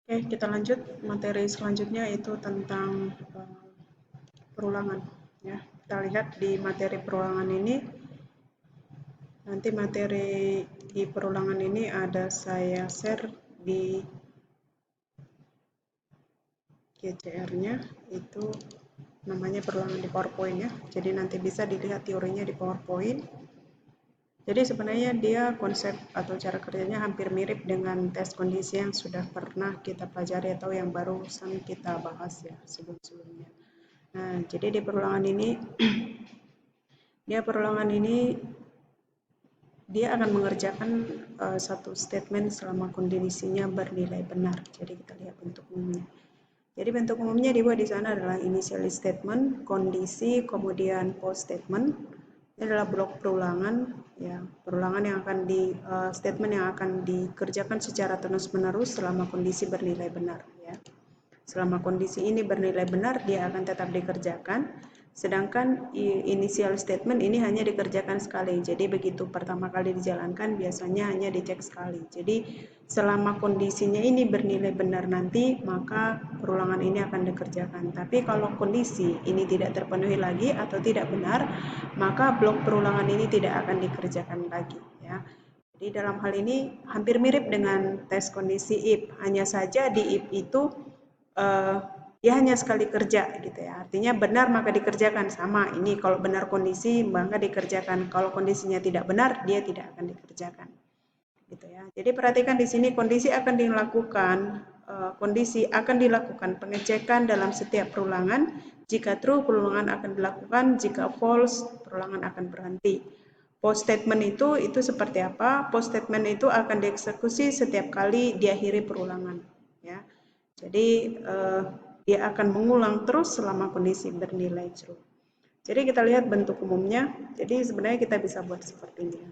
Oke, kita lanjut materi selanjutnya itu tentang perulangan. Ya, kita lihat di materi perulangan ini, nanti materi di perulangan ini ada saya share di GCR-nya, itu namanya perulangan di PowerPoint ya. Jadi nanti bisa dilihat teorinya di PowerPoint. Jadi sebenarnya dia konsep atau cara kerjanya hampir mirip dengan tes kondisi yang sudah pernah kita pelajari atau yang barusan kita bahas ya sebelum-sebelumnya. Nah, jadi di perulangan ini, dia akan mengerjakan satu statement selama kondisinya bernilai benar. Jadi kita lihat bentuk umumnya. Jadi bentuk umumnya dibuat di sana adalah initial statement, kondisi, kemudian post statement. Ini adalah blok perulangan, ya, perulangan yang akan statement yang akan dikerjakan secara terus-menerus selama kondisi bernilai benar, ya. Selama kondisi ini bernilai benar, dia akan tetap dikerjakan. Sedangkan initial statement ini hanya dikerjakan sekali. Jadi begitu pertama kali dijalankan, biasanya hanya dicek sekali. Jadi selama kondisinya ini bernilai benar nanti, maka perulangan ini akan dikerjakan. Tapi kalau kondisi ini tidak terpenuhi lagi atau tidak benar, maka blok perulangan ini tidak akan dikerjakan lagi, ya. Jadi dalam hal ini hampir mirip dengan tes kondisi if, hanya saja di if itu dia hanya sekali kerja gitu ya. Artinya benar maka dikerjakan, sama. Ini kalau benar kondisi maka dikerjakan. Kalau kondisinya tidak benar, dia tidak akan dikerjakan. Gitu ya. Jadi perhatikan di sini kondisi akan dilakukan pengecekan dalam setiap perulangan. Jika true, perulangan akan dilakukan. Jika false, perulangan akan berhenti. Post statement itu seperti apa? Post statement itu akan dieksekusi setiap kali diakhiri perulangan, ya. Jadi dia akan mengulang terus selama kondisi bernilai true. Jadi kita lihat bentuk umumnya. Jadi sebenarnya kita bisa buat seperti ini.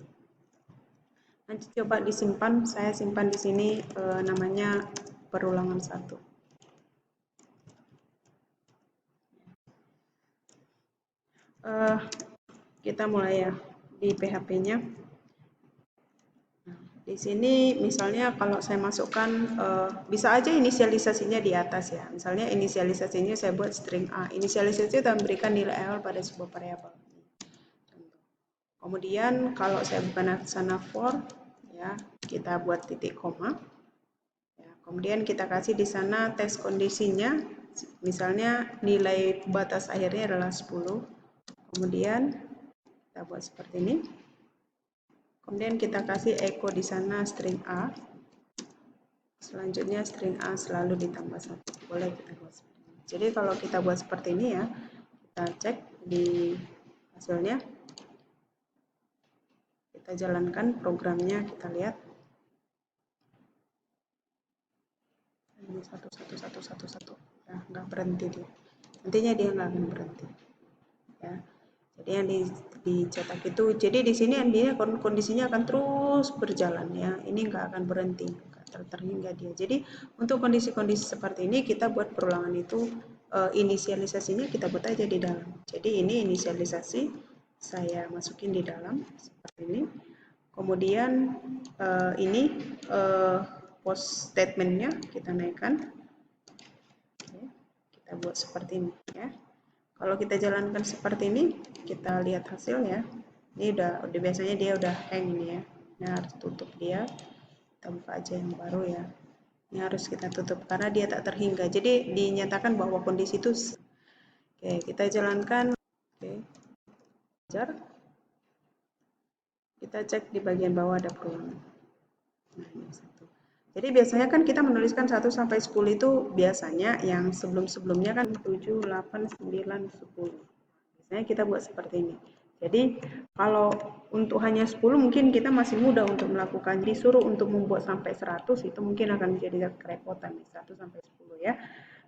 Nanti coba disimpan. Saya simpan di sini namanya perulangan 1. Kita mulai ya di PHP-nya. Di sini misalnya kalau saya masukkan bisa aja inisialisasinya di atas ya. Misalnya inisialisasinya saya buat string A. Inisialisasi itu memberikan nilai awal pada sebuah variabel. Kemudian kalau saya bukan sana for, ya kita buat titik koma. Ya, kemudian kita kasih di sana tes kondisinya. Misalnya nilai batas akhirnya adalah 10. Kemudian kita buat seperti ini. Kemudian kita kasih echo di sana string A. Selanjutnya string A selalu ditambah 1. Boleh kita buat seperti ini. Jadi kalau kita buat seperti ini ya, kita cek di hasilnya. Kita jalankan programnya, kita lihat. Ini 1. Nah, nggak berhenti dia. Nantinya dia nggak akan berhenti. Ya. Jadi yang dicetak itu, jadi di sini dia kondisinya akan terus berjalan ya. Ini nggak akan berhenti, terhingga dia. Jadi untuk kondisi-kondisi seperti ini kita buat perulangan itu inisialisasinya kita buat aja di dalam. Jadi ini inisialisasi saya masukin di dalam seperti ini. Kemudian ini post statementnya kita naikkan. Kita buat seperti ini ya. Kalau kita jalankan seperti ini, kita lihat hasilnya. Ini udah biasanya dia udah hang ini ya. Ini harus tutup dia. Kita buka aja yang baru ya. Ini harus kita tutup karena dia tak terhingga. Jadi dinyatakan bahwa kondisi itu. Oke, kita jalankan. Oke. Kita cek di bagian bawah ada perulangan. Nah, ini 1. Jadi biasanya kan kita menuliskan 1 sampai 10 itu biasanya yang sebelum-sebelumnya kan 7, 8, 9, 10. Biasanya kita buat seperti ini. Jadi kalau untuk hanya 10 mungkin kita masih mudah untuk melakukan. Disuruh untuk membuat sampai 100 itu mungkin akan menjadi kerepotan 1 sampai 10 ya.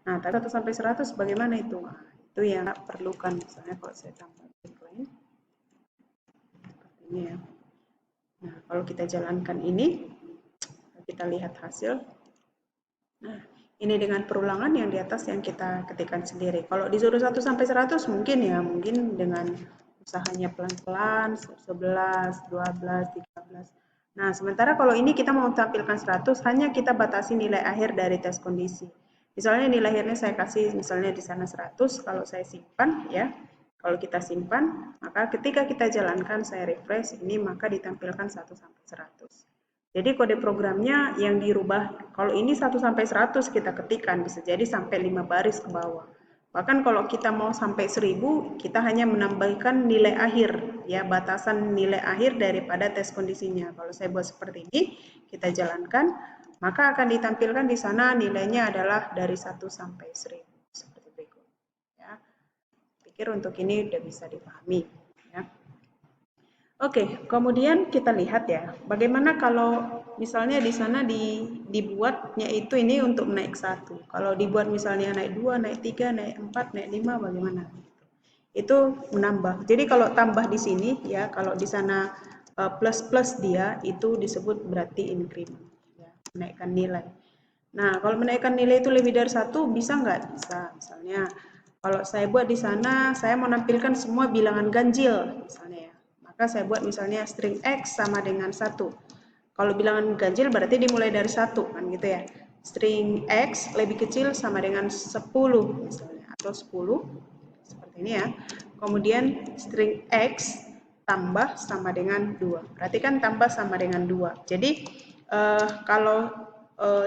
Nah, 1 sampai 100 bagaimana itu? Nah, itu yang perlukan. Misalnya kalau saya tambah lain seperti ini ya. Nah, kalau kita jalankan ini, kita lihat hasil. Nah, ini dengan perulangan yang di atas yang kita ketikkan sendiri. Kalau disuruh 1 sampai 100 mungkin ya, mungkin dengan usahanya pelan-pelan, 11, 12, 13. Nah, sementara kalau ini kita mau tampilkan 100, hanya kita batasi nilai akhir dari tes kondisi. Misalnya nilai akhirnya saya kasih misalnya di sana 100, kalau saya simpan ya. Kalau kita simpan, maka ketika kita jalankan saya refresh ini maka ditampilkan 1 sampai 100. Jadi kode programnya yang dirubah, kalau ini 1 sampai 100 kita ketikkan, bisa jadi sampai 5 baris ke bawah. Bahkan kalau kita mau sampai 1000, kita hanya menambahkan nilai akhir, ya batasan nilai akhir daripada tes kondisinya. Kalau saya buat seperti ini, kita jalankan, maka akan ditampilkan di sana nilainya adalah dari 1 sampai 1000. Seperti berikut. Ya. Pikir untuk ini sudah bisa dipahami. Ya. Oke, kemudian kita lihat ya, bagaimana kalau misalnya di sana dibuatnya itu ini untuk naik 1. Kalau dibuat misalnya naik 2, naik 3, naik 4, naik 5, bagaimana? Itu menambah. Jadi kalau tambah di sini ya, kalau di sana plus dia itu disebut berarti increment, ya, menaikkan nilai. Nah, kalau menaikkan nilai itu lebih dari 1 bisa nggak? Bisa. Misalnya kalau saya buat di sana, saya mau menampilkan semua bilangan ganjil misalnya ya. Maka saya buat misalnya string X sama dengan 1. Kalau bilangan ganjil berarti dimulai dari 1 kan gitu ya. String X lebih kecil sama dengan 10 misalnya atau 10 seperti ini ya. Kemudian string X tambah sama dengan 2. Berarti kan tambah sama dengan 2. Jadi kalau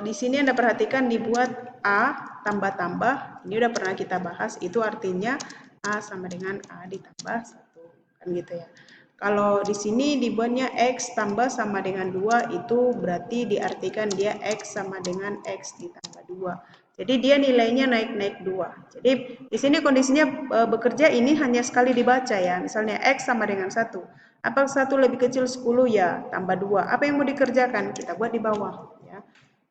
di sini Anda perhatikan dibuat A tambah-tambah, ini udah pernah kita bahas, itu artinya A sama dengan A ditambah 1, kan gitu ya. Kalau di sini dibuatnya X tambah sama dengan 2, itu berarti diartikan dia X sama dengan X ditambah 2. Jadi dia nilainya naik-naik 2. Jadi di sini kondisinya bekerja ini hanya sekali dibaca ya, misalnya X sama dengan 1. Apakah 1 lebih kecil 10? Ya, tambah 2. Apa yang mau dikerjakan? Kita buat di bawah. Ya.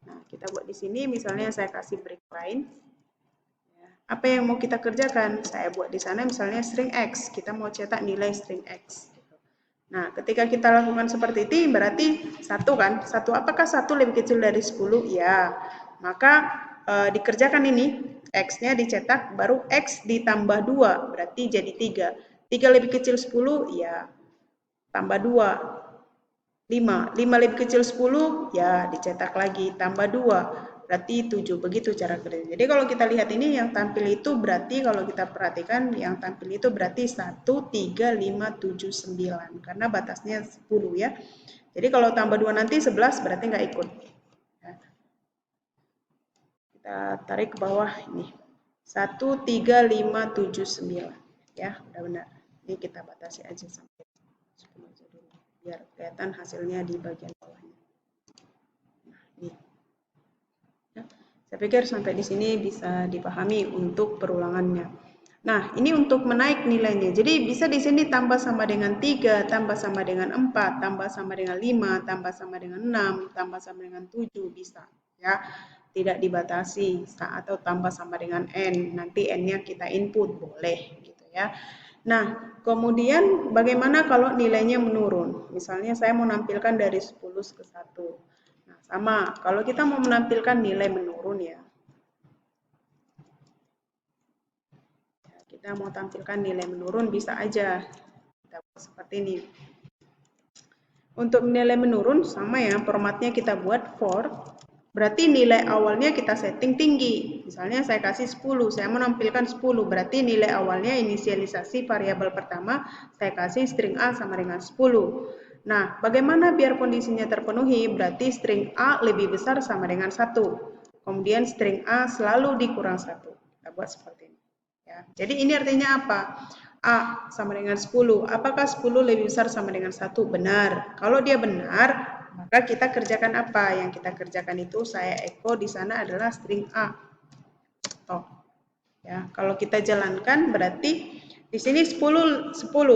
Nah, kita buat di sini, misalnya saya kasih break line. Apa yang mau kita kerjakan? Saya buat di sana misalnya string X. Kita mau cetak nilai string X. Nah, ketika kita lakukan seperti itu, berarti 1 kan? 1, apakah 1 lebih kecil dari 10? Ya. Maka dikerjakan ini, X-nya dicetak, baru X ditambah 2, berarti jadi 3. 3 lebih kecil 10? Ya. Tambah 2. 5. 5 lebih kecil 10, ya dicetak lagi, tambah 2, berarti 7. Begitu cara kerja. Jadi kalau kita lihat ini yang tampil itu berarti kalau kita perhatikan yang tampil itu berarti 1, 3, 5, 7, 9. Karena batasnya 10 ya. Jadi kalau tambah 2 nanti 11 berarti nggak ikut. Ya. Kita tarik ke bawah ini. 1, 3, 5, 7, 9. Ya, udah benar. Ini kita batasi aja sampai 10 aja dulu. Biar kelihatan hasilnya di bagian bawahnya. Nah, ini. Ya. Saya pikir sampai di sini bisa dipahami untuk perulangannya. Nah, ini untuk menaik nilainya. Jadi bisa di sini tambah sama dengan 3, tambah sama dengan 4, tambah sama dengan 5, tambah sama dengan 6, tambah sama dengan 7 bisa. Ya, tidak dibatasi atau tambah sama dengan n. Nanti n-nya kita input boleh gitu ya. Nah, kemudian bagaimana kalau nilainya menurun? Misalnya saya mau menampilkan dari 10 ke 1. Nah, sama, kalau kita mau menampilkan nilai menurun ya. Kita mau tampilkan nilai menurun bisa aja. Kita buat seperti ini. Untuk nilai menurun sama ya, formatnya kita buat for. Berarti nilai awalnya kita setting tinggi. Misalnya saya kasih 10, saya menampilkan 10. Berarti nilai awalnya inisialisasi variabel pertama saya kasih string A sama dengan 10. Nah, bagaimana biar kondisinya terpenuhi? Berarti string A lebih besar sama dengan 1. Kemudian string A selalu dikurang 1. Kita buat seperti ini. Ya. Jadi ini artinya apa? A sama dengan 10. Apakah 10 lebih besar sama dengan 1? Benar. Kalau dia benar, maka kita kerjakan apa? Yang kita kerjakan itu saya echo di sana adalah string A. Oh. Ya, kalau kita jalankan berarti di sini 10.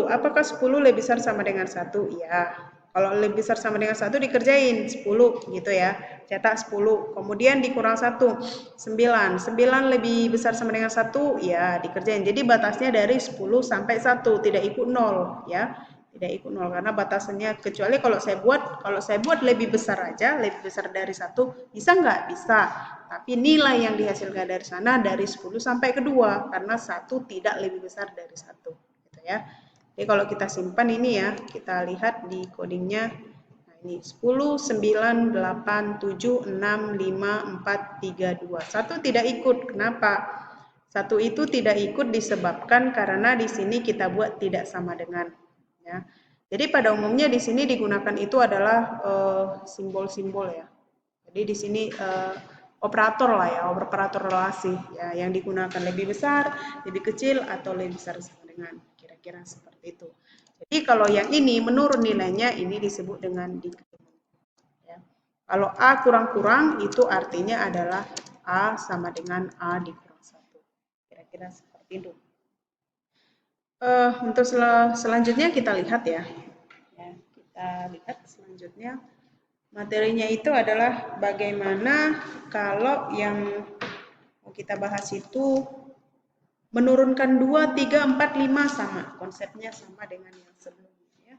Apakah 10 lebih besar sama dengan 1? Iya. Kalau lebih besar sama dengan 1 dikerjain 10 gitu ya. Cetak 10. Kemudian dikurang 1. 9. 9 lebih besar sama dengan 1? Ya, dikerjain. Jadi batasnya dari 10 sampai 1, tidak ikut 0 ya. Tidak ikut 0 karena batasannya kecuali kalau saya buat lebih besar aja, lebih besar dari 1, bisa nggak? Bisa. Tapi nilai yang dihasilkan dari sana dari 10 sampai ke 2 karena 1 tidak lebih besar dari 1 gitu ya. Jadi kalau kita simpan ini ya, kita lihat di codingnya. Nah, Ini 10, 9, 8, 7, 6, 5, 4, 3, 2. 1 tidak ikut. Kenapa? 1 itu tidak ikut disebabkan karena di sini kita buat tidak sama dengan. Ya. Jadi pada umumnya di sini digunakan itu adalah simbol-simbol ya. Jadi di sini operator lah ya, operator relasi ya, yang digunakan lebih besar, lebih kecil, atau lebih besar sama dengan, kira-kira seperti itu. Jadi kalau yang ini menurun nilainya, ini disebut dengan decrement. Ya. Kalau A kurang-kurang, itu artinya adalah A sama dengan A dikurang 1. Kira-kira seperti itu. Untuk selanjutnya kita lihat ya. Kita lihat selanjutnya. Materinya itu adalah bagaimana kalau yang mau kita bahas itu menurunkan 2, 3, 4, 5 sama. Konsepnya sama dengan yang sebelumnya ya.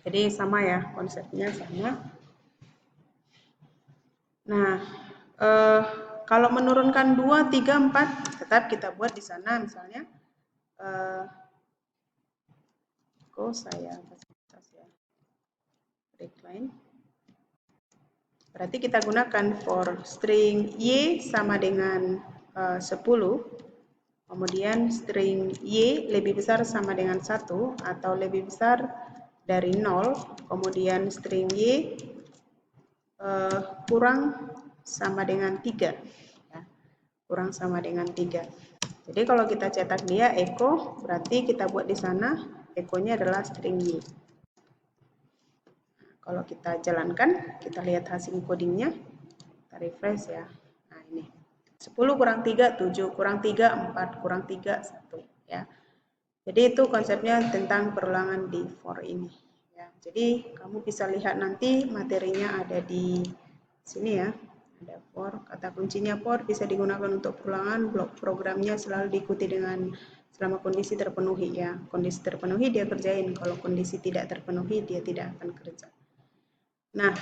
Jadi sama ya, konsepnya sama. Nah, kalau menurunkan 2, 3, 4, tetap kita buat di sana misalnya. Saya fasilitas ya. Decline. Berarti kita gunakan for string Y sama dengan 10. Kemudian string Y lebih besar sama dengan 1 atau lebih besar dari 0. Kemudian string Y kurang sama dengan 3. Ya, kurang sama dengan 3. Jadi kalau kita cetak dia echo, berarti kita buat di sana echo-nya adalah string Y. Kalau kita jalankan, kita lihat hasil codingnya, kita refresh ya. Nah ini, 10 kurang 3, 7, kurang 3, 4, kurang 3, 1. Ya. Jadi itu konsepnya tentang perulangan di for ini. Ya. Jadi kamu bisa lihat nanti materinya ada di sini ya. Ada for, kata kuncinya for bisa digunakan untuk perulangan, blok programnya selalu diikuti dengan selama kondisi terpenuhi ya. Kondisi terpenuhi dia kerjain, kalau kondisi tidak terpenuhi dia tidak akan kerja. Nah,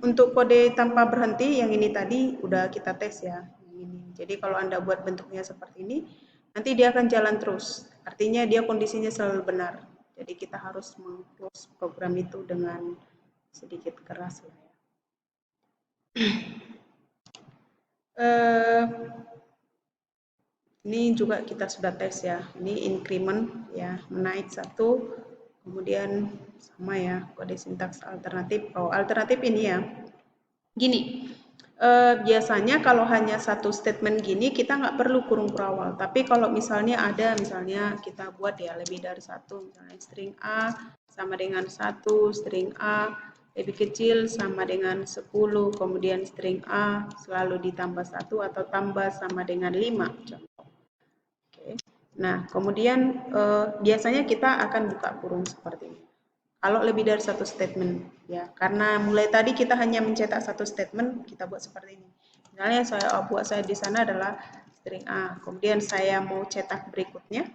untuk kode tanpa berhenti yang ini tadi udah kita tes ya. Yang ini. Jadi kalau Anda buat bentuknya seperti ini, nanti dia akan jalan terus. Artinya dia kondisinya selalu benar. Jadi kita harus meng-close program itu dengan sedikit keras lah ya. Ini juga kita sudah tes ya. Ini increment ya, menaik 1. Kemudian sama ya, kode sintaks alternatif. Oh, alternatif ini ya. Gini, biasanya kalau hanya satu statement gini, kita nggak perlu kurung perawal. Tapi kalau misalnya kita buat ya lebih dari 1, misalnya string A sama dengan 1, string A lebih kecil sama dengan 10, kemudian string A selalu ditambah 1 atau tambah sama dengan 5. Contoh. Oke. Nah, kemudian biasanya kita akan buka kurung seperti ini. Kalau lebih dari satu statement, ya, karena mulai tadi kita hanya mencetak satu statement, kita buat seperti ini. Misalnya saya di sana adalah string A, kemudian saya mau cetak berikutnya,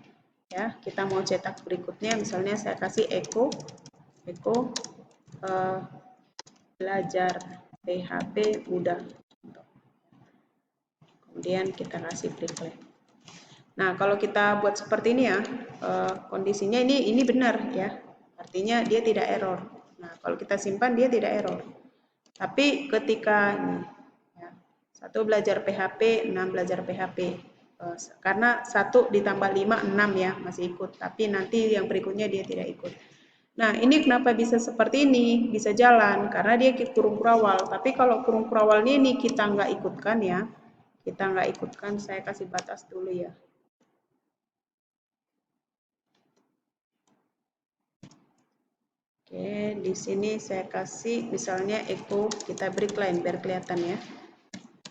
ya, kita mau cetak berikutnya, misalnya saya kasih echo belajar PHP mudah. Kemudian kita kasih break. Nah, kalau kita buat seperti ini ya, kondisinya ini benar ya. Artinya dia tidak error. Nah, kalau kita simpan dia tidak error. Tapi ketika ini ya, 1 belajar PHP, 6 belajar PHP. Karena 1 ditambah 5, 6 ya, masih ikut. Tapi nanti yang berikutnya dia tidak ikut. Nah, ini kenapa bisa seperti ini? Bisa jalan, karena dia kurung perawal. Tapi kalau kurung perawalnya ini kita nggak ikutkan ya. Kita nggak ikutkan, saya kasih batas dulu ya. Oke, di sini saya kasih misalnya echo, kita break line biar kelihatan ya.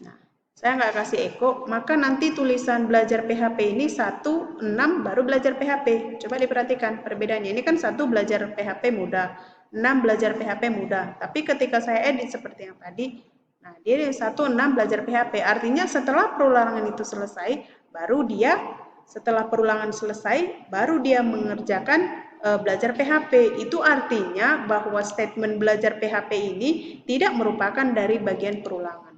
Nah, saya nggak kasih echo, maka nanti tulisan belajar PHP ini 1, 6 baru belajar PHP. Coba diperhatikan perbedaannya. Ini kan 1 belajar PHP mudah, 6 belajar PHP mudah. Tapi ketika saya edit seperti yang tadi, nah dia 1, 6 belajar PHP. Artinya setelah perulangan itu selesai, baru dia setelah perulangan selesai, baru dia mengerjakan belajar PHP. Itu artinya bahwa statement belajar PHP ini tidak merupakan dari bagian perulangan.